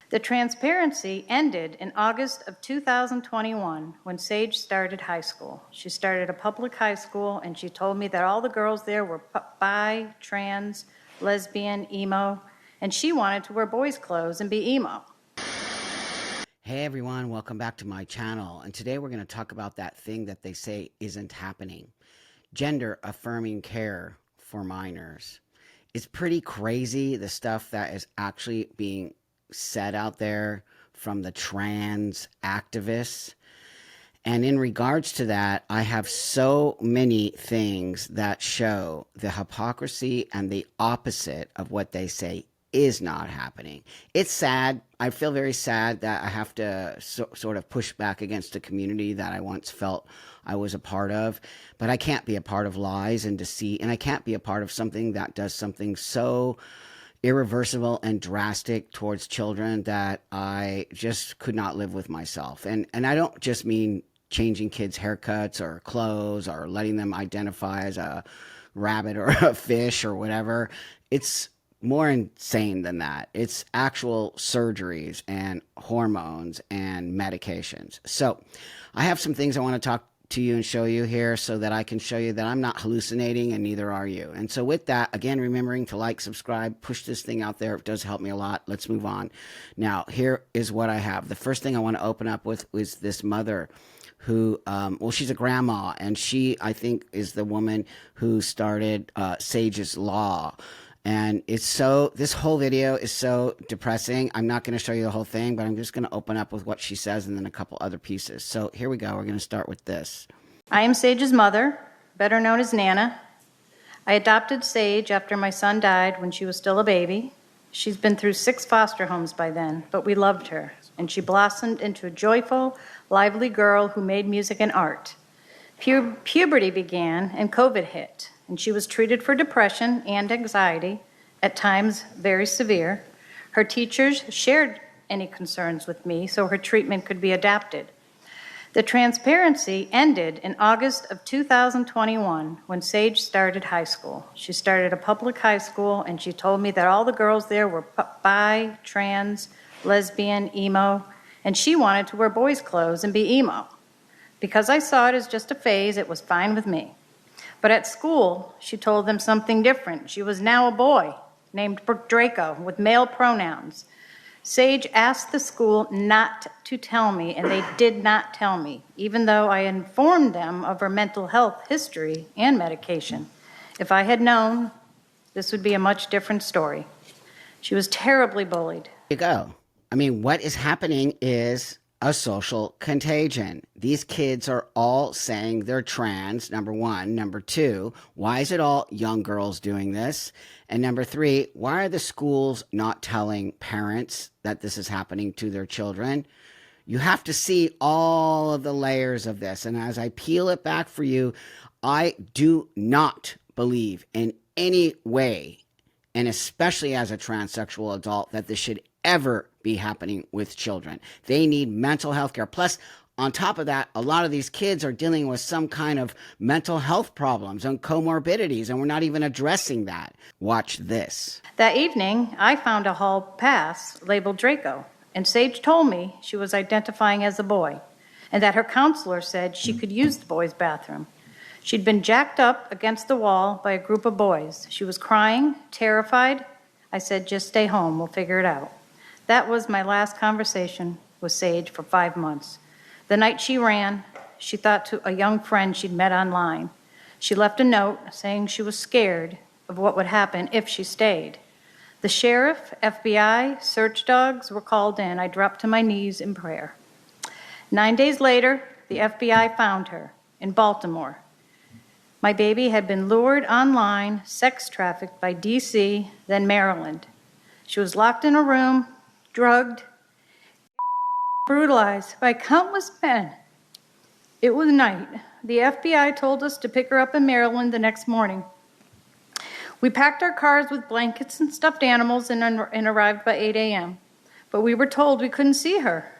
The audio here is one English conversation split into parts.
The transparency ended in August of 2021 when Sage started high school. She started a public high school, and she told me that all the girls there were bi, trans, lesbian, emo, and she wanted to wear boys' clothes and be emo. Hey everyone, welcome back to my channel. And today we're going to talk about that thing that they say isn't happening. Gender-affirming care for minors. It's pretty crazy, the stuff that is actually being said out there from the trans activists. And in regards to that, I have so many things that show the hypocrisy and the opposite of what they say is not happening. It's sad. I feel very sad that I have to sort of push back against a community that I once felt I was a part of. But I can't be a part of lies and deceit, and I can't be a part of something that does something so irreversible and drastic towards children that I just could not live with myself. And I don't just mean changing kids' haircuts or clothes or letting them identify as a rabbit or a fish or whatever. It's more insane than that. It's actual surgeries and hormones and medications. So I have some things I want to talk to you and show you here so that I can show you that I'm not hallucinating and neither are you. And so with that, again, remembering to like, subscribe, push this thing out there. It does help me a lot. Let's move on. Now, here is what I have. The first thing I want to open up with is this mother who, well, she's a grandma, and she, I think, is the woman who started Sage's Law. And it's so, this whole video is so depressing. I'm not going to show you the whole thing, but I'm just going to open up with what she says and then a couple other pieces. So here we go. We're going to start with this. I am Sage's mother, better known as Nana. I adopted Sage after my son died when she was still a baby. She's been through 6 foster homes by then, but we loved her, and she blossomed into a joyful, lively girl who made music and art. Puberty began and COVID hit, and she was treated for depression and anxiety, at times very severe. Her teachers shared any concerns with me so her treatment could be adapted. The transparency ended in August of 2021 when Sage started high school. She started a public high school, and she told me that all the girls there were bi, trans, lesbian, emo, and she wanted to wear boys' clothes and be emo. Because I saw it as just a phase, it was fine with me. But at school, she told them something different. She was now a boy named Draco with male pronouns. Sage asked the school not to tell me, and they did not tell me, even though I informed them of her mental health history and medication. If I had known, this would be a much different story. She was terribly bullied. There you go. I mean, what is happening is a social contagion. These kids are all saying they're trans, number one. Number two, why is it all young girls doing this? And number three, why are the schools not telling parents that this is happening to their children? You have to see all of the layers of this. And as I peel it back for you, I do not believe in any way, and especially as a transsexual adult, that this should ever be happening with children. They need mental health care. Plus, on top of that, a lot of these kids are dealing with some kind of mental health problems and comorbidities, and we're not even addressing that. Watch this. That evening, I found a hall pass labeled Draco, and Sage told me she was identifying as a boy, and that her counselor said she could use the boys' bathroom. She'd been jacked up against the wall by a group of boys. She was crying, terrified. I said, just stay home, we'll figure it out. That was my last conversation with Sage for 5 months. The night she ran, she thought to a young friend she'd met online. She left a note saying she was scared of what would happen if she stayed. The sheriff, FBI, search dogs were called in. I dropped to my knees in prayer. 9 days later, the FBI found her in Baltimore. My baby had been lured online, sex trafficked by DC, then Maryland. She was locked in a room, drugged, brutalized by countless men. It was night. The FBI told us to pick her up in Maryland the next morning. We packed our cars with blankets and stuffed animals and arrived by 8 a.m. But we were told we couldn't see her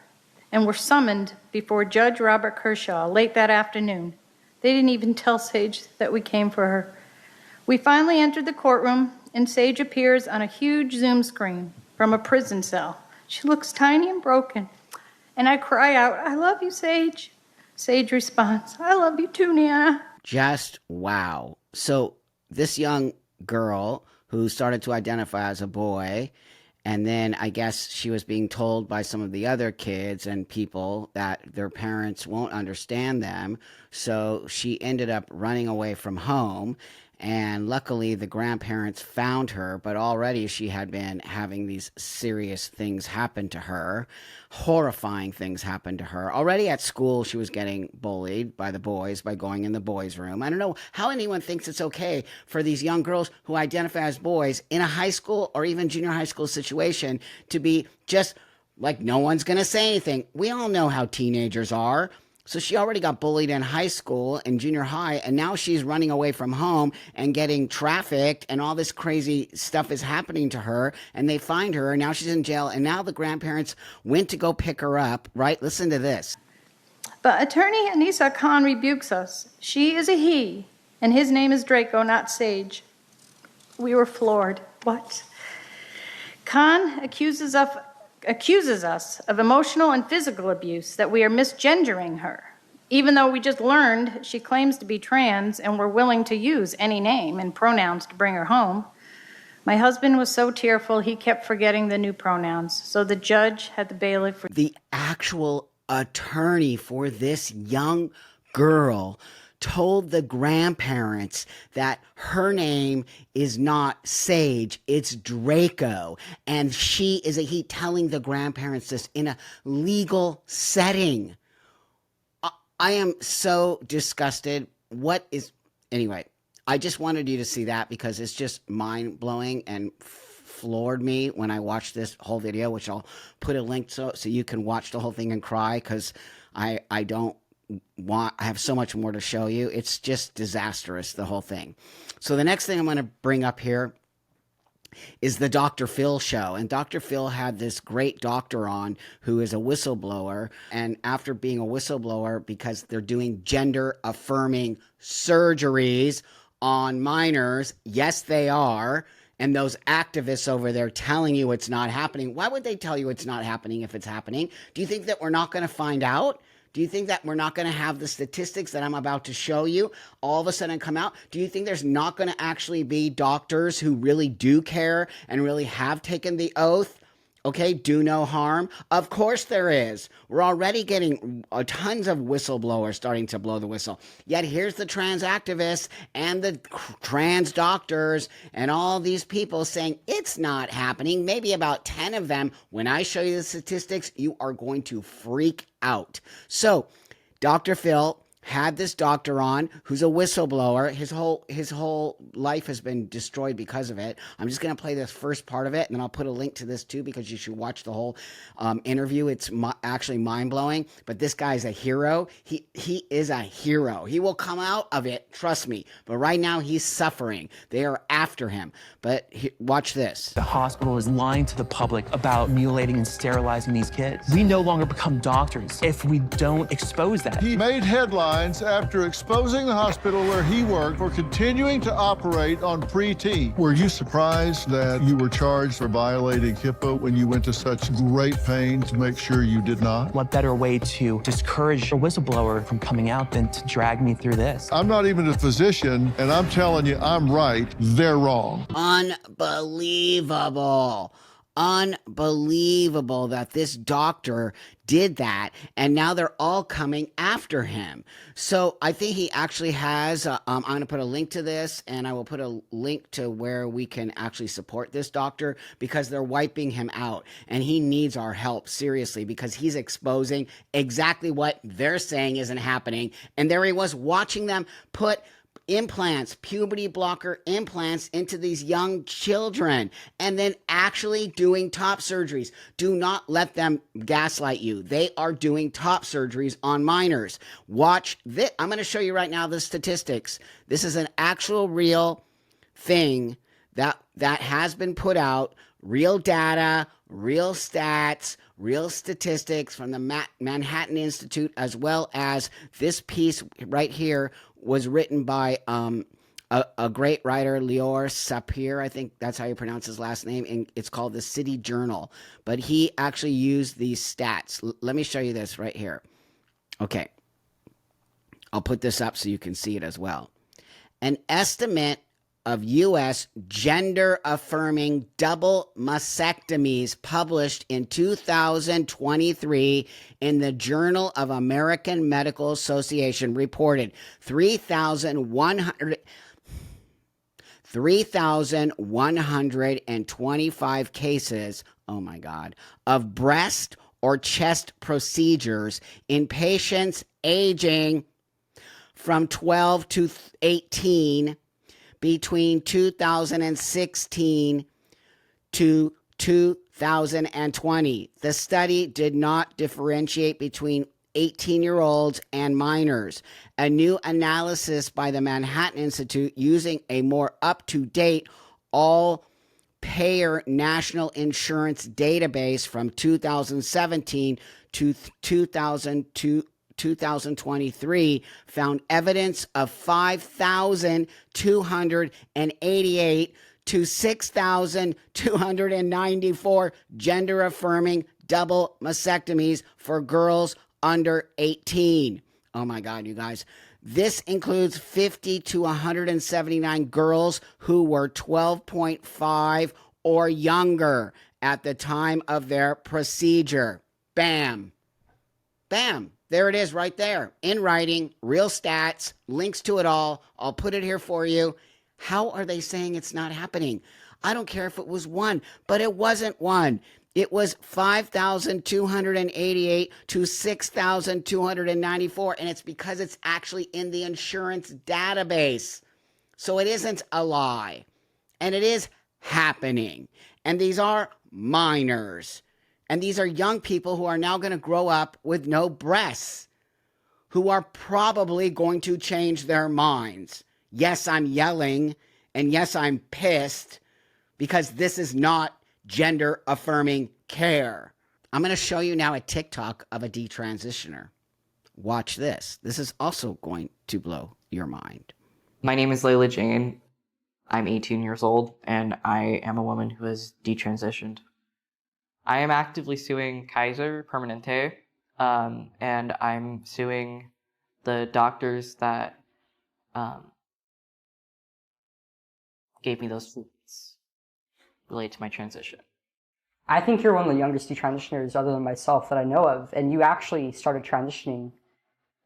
and were summoned before Judge Robert Kershaw late that afternoon. They didn't even tell Sage that we came for her. We finally entered the courtroom, and Sage appears on a huge Zoom screen from a prison cell. She looks tiny and broken. And I cry out, I love you, Sage. Sage responds, I love you too, Nana. Just wow. So this young girl who started to identify as a boy, and then I guess she was being told by some of the other kids and people that their parents won't understand them. So she ended up running away from home. And luckily, the grandparents found her, but already she had been having these serious things happen to her, horrifying things happen to her. Already at school, she was getting bullied by the boys by going in the boys' room. I don't know how anyone thinks it's okay for these young girls who identify as boys in a high school or even junior high school situation to be just like no one's going to say anything. We all know how teenagers are. So she already got bullied in high school and junior high, and now she's running away from home and getting trafficked, and all this crazy stuff is happening to her, and they find her, and now she's in jail, and now the grandparents went to go pick her up, right? Listen to this. But attorney Anissa Khan rebukes us. She is a he, and his name is Draco, not Sage. We were floored. What? Khan accuses us of emotional and physical abuse, that we are misgendering her. Even though we just learned she claims to be trans and we're willing to use any name and pronouns to bring her home. My husband was so tearful he kept forgetting the new pronouns, so the judge had the bailiff. The actual attorney for this young girl told the grandparents that her name is not Sage, it's Draco. And she is a he, telling the grandparents this in a legal setting. I am so disgusted. Anyway, I just wanted you to see that because it's just mind-blowing and floored me when I watched this whole video, which I'll put a link so you can watch the whole thing and cry, because I have so much more to show you. It's just disastrous, the whole thing. So the next thing I'm going to bring up here is the Dr. Phil show. And Dr. Phil had this great doctor on who is a whistleblower. And after being a whistleblower, because they're doing gender-affirming surgeries on minors, yes, they are. And those activists over there telling you it's not happening. Why would they tell you it's not happening if it's happening? Do you think that we're not going to find out? Do you think that we're not going to have the statistics that I'm about to show you all of a sudden come out? Do you think there's not going to actually be doctors who really do care and really have taken the oath? Okay, do no harm. Of course there is. We're already getting tons of whistleblowers starting to blow the whistle. Yet here's the trans activists and the trans doctors and all these people saying it's not happening. Maybe about 10 of them. When I show you the statistics, you are going to freak out. So, Dr. Phil had this doctor on who's a whistleblower. His whole life has been destroyed because of it. I'm just going to play this first part of it, and then I'll put a link to this too, because you should watch the whole interview. It's actually mind-blowing. But this guy's a hero. He is a hero. He will come out of it, trust me. But right now he's suffering. They are after him. But watch this. The hospital is lying to the public about mutilating and sterilizing these kids. We no longer become doctors if we don't expose that. He made headlines after exposing the hospital where he worked for continuing to operate on pre-T. Were you surprised that you were charged for violating HIPAA when you went to such great pains to make sure you did not? What better way to discourage a whistleblower from coming out than to drag me through this? I'm not even a physician, and I'm telling you, I'm right. They're wrong. Unbelievable. Unbelievable that this doctor did that, and now they're all coming after him. So I think he actually has, I'm going to put a link to this, and I will put a link to where we can actually support this doctor, because they're wiping him out, and he needs our help, seriously, because he's exposing exactly what they're saying isn't happening. And there he was watching them put implants, puberty blocker implants into these young children, and then actually doing top surgeries. Do not let them gaslight you. They are doing top surgeries on minors. Watch this. I'm going to show you right now the statistics. This is an actual real thing that has been put out. Real data, real stats, real statistics from the Manhattan Institute, as well as this piece right here was written by a great writer, Lior Sapir, I think that's how you pronounce his last name, and it's called the City Journal. But he actually used these stats. Let me show you this right here. Okay. I'll put this up so you can see it as well. An estimate of U.S. gender-affirming double mastectomies published in 2023 in the Journal of American Medical Association reported 3,125 cases, oh my God, of breast or chest procedures in patients aging from 12 to 18 between 2016 to 2020. The study did not differentiate between 18-year-olds and minors. A new analysis by the Manhattan Institute using a more up-to-date all-payer national insurance database from 2017 to 2023 found evidence of 5,288 to 6,294 gender-affirming double mastectomies for girls under 18. Oh my God, you guys. This includes 50 to 179 girls who were 12.5 or younger at the time of their procedure. Bam. Bam. There it is right there. In writing, real stats, links to it all. I'll put it here for you. How are they saying it's not happening? I don't care if it was one, but it wasn't one. It was 5,288 to 6,294, and it's because it's actually in the insurance database. So it isn't a lie, and it is happening. And these are minors. And these are young people who are now going to grow up with no breasts, who are probably going to change their minds. Yes, I'm yelling, and yes, I'm pissed, because this is not gender-affirming care. I'm going to show you now a TikTok of a detransitioner. Watch this. This is also going to blow your mind. My name is Layla Jane. I'm 18 years old, and I am a woman who has detransitioned. I am actively suing Kaiser Permanente, and I'm suing the doctors that gave me those treatments related to my transition. I think you're one of the youngest detransitioners other than myself that I know of, and you actually started transitioning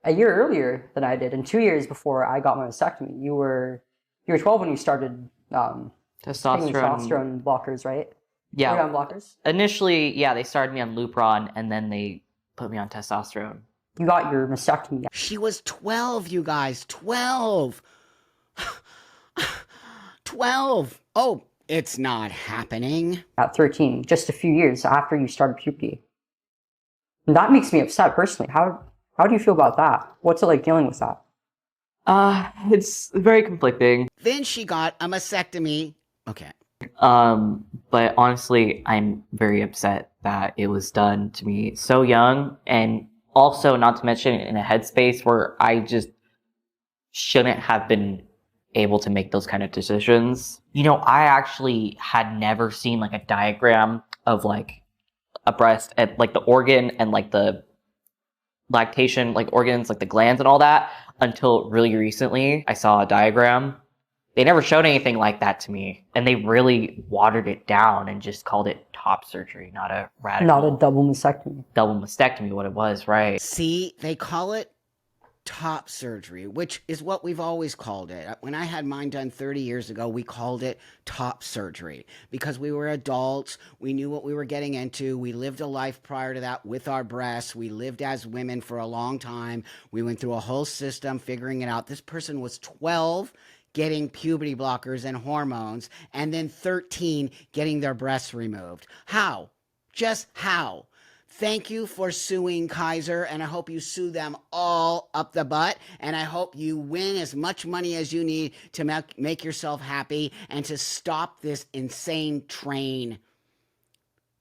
a year earlier than I did, and 2 years before I got my mastectomy. You were 12 when you started testosterone blockers, right? Yeah. Were you on blockers? Initially, yeah, they started me on Lupron, and then they put me on testosterone. You got your mastectomy. She was 12, you guys. 12. 12. Oh, it's not happening. At 13, just a few years after you started puberty. And that makes me upset personally. How do you feel about that? What's it like dealing with that? It's very conflicting. Then she got a mastectomy. Okay. But honestly, I'm very upset that it was done to me so young, and also not to mention in a headspace where I just shouldn't have been able to make those kind of decisions. You know, I actually had never seen like a diagram of like a breast and like the organ and like the lactation, like organs, like the glands and all that until really recently. I saw a diagram. They never showed anything like that to me, and they really watered it down and just called it top surgery, not a radical. Not a double mastectomy. Double mastectomy, what it was, right? See, they call it top surgery, which is what we've always called it. When I had mine done 30 years ago, we called it top surgery because we were adults. We knew what we were getting into. We lived a life prior to that with our breasts. We lived as women for a long time. We went through a whole system figuring it out. This person was 12 getting puberty blockers and hormones, and then 13 getting their breasts removed. How? Just how? Thank you for suing Kaiser, and I hope you sue them all up the butt, and I hope you win as much money as you need to make yourself happy and to stop this insane train.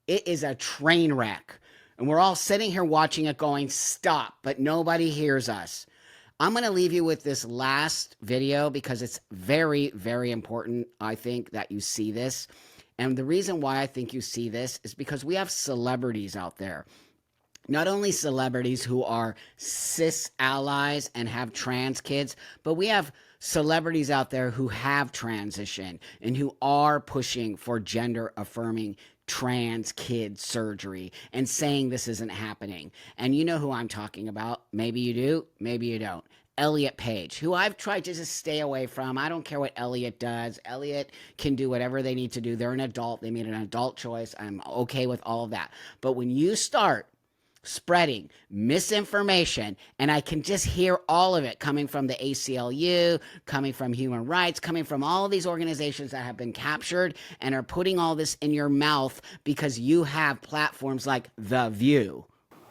It is a train wreck, and we're all sitting here watching it going, stop, but nobody hears us. I'm going to leave you with this last video because it's very, very important, I think, that you see this. And the reason why I think you see this is because we have celebrities out there. Not only celebrities who are cis allies and have trans kids, but we have celebrities out there who have transitioned and who are pushing for gender affirming trans kid surgery and saying this isn't happening. And you know who I'm talking about. Maybe you do, maybe you don't. Elliot Page, who I've tried to just stay away from. I don't care what Elliot does. Elliot can do whatever they need to do. They're an adult. They made an adult choice. I'm okay with all of that. But when you start spreading misinformation, and I can just hear all of it coming from the ACLU, coming from human rights, coming from all of these organizations that have been captured and are putting all this in your mouth because you have platforms like The View.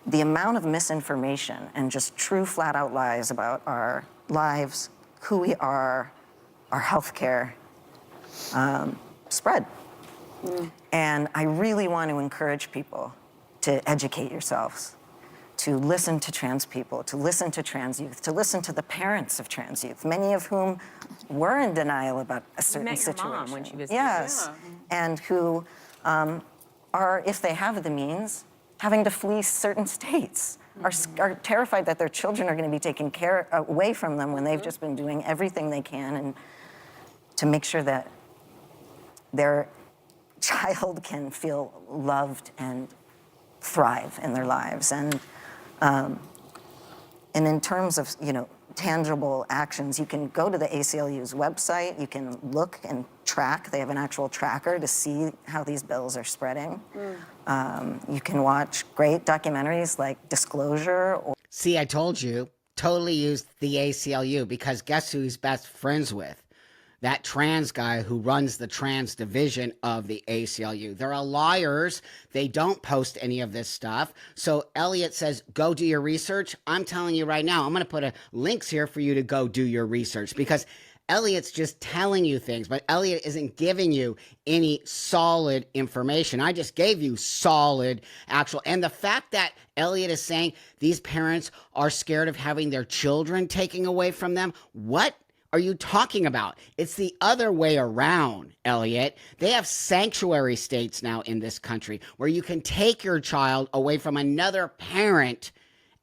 The amount of misinformation and just true flat out lies about our lives, who we are, our healthcare, spread. And I really want to encourage people to educate yourselves, to listen to trans people, to listen to trans youth, to listen to the parents of trans youth, many of whom were in denial about a certain situation. Met your mom when she was yes, and who are, if they have the means, having to flee certain states, are terrified that their children are going to be taken away from them when they've just been doing everything they can and to make sure that their child can feel loved and thrive in their lives. And in terms of, tangible actions, you can go to the ACLU's website, you can look and track. They have an actual tracker to see how these bills are spreading. You can watch great documentaries like Disclosure. See, I told you, totally used the ACLU because guess who he's best friends with? That trans guy who runs the trans division of the ACLU. They're all liars. They don't post any of this stuff. So Elliot says, go do your research. I'm telling you right now, I'm going to put links here for you to go do your research because Elliot's just telling you things, but Elliot isn't giving you any solid information. I just gave you solid actual. And the fact that Elliot is saying these parents are scared of having their children taken away from them. What are you talking about? It's the other way around, Elliot. They have sanctuary states now in this country where you can take your child away from another parent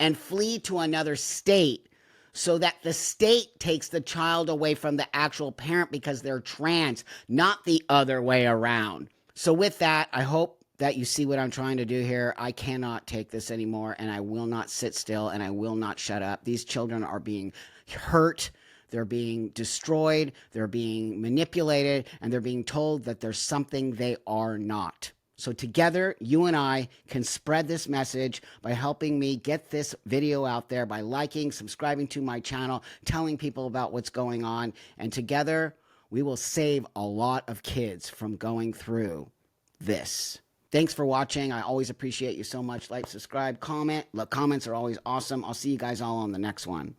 and flee to another state so that the state takes the child away from the actual parent because they're trans, not the other way around. So with that, I hope that you see what I'm trying to do here. I cannot take this anymore, and I will not sit still, and I will not shut up. These children are being hurt. They're being destroyed, they're being manipulated, and they're being told that there's something they are not. So together, you and I can spread this message by helping me get this video out there, by liking, subscribing to my channel, telling people about what's going on, and together, we will save a lot of kids from going through this. Thanks for watching. I always appreciate you so much. Like, subscribe, comment. Look, comments are always awesome. I'll see you guys all on the next one.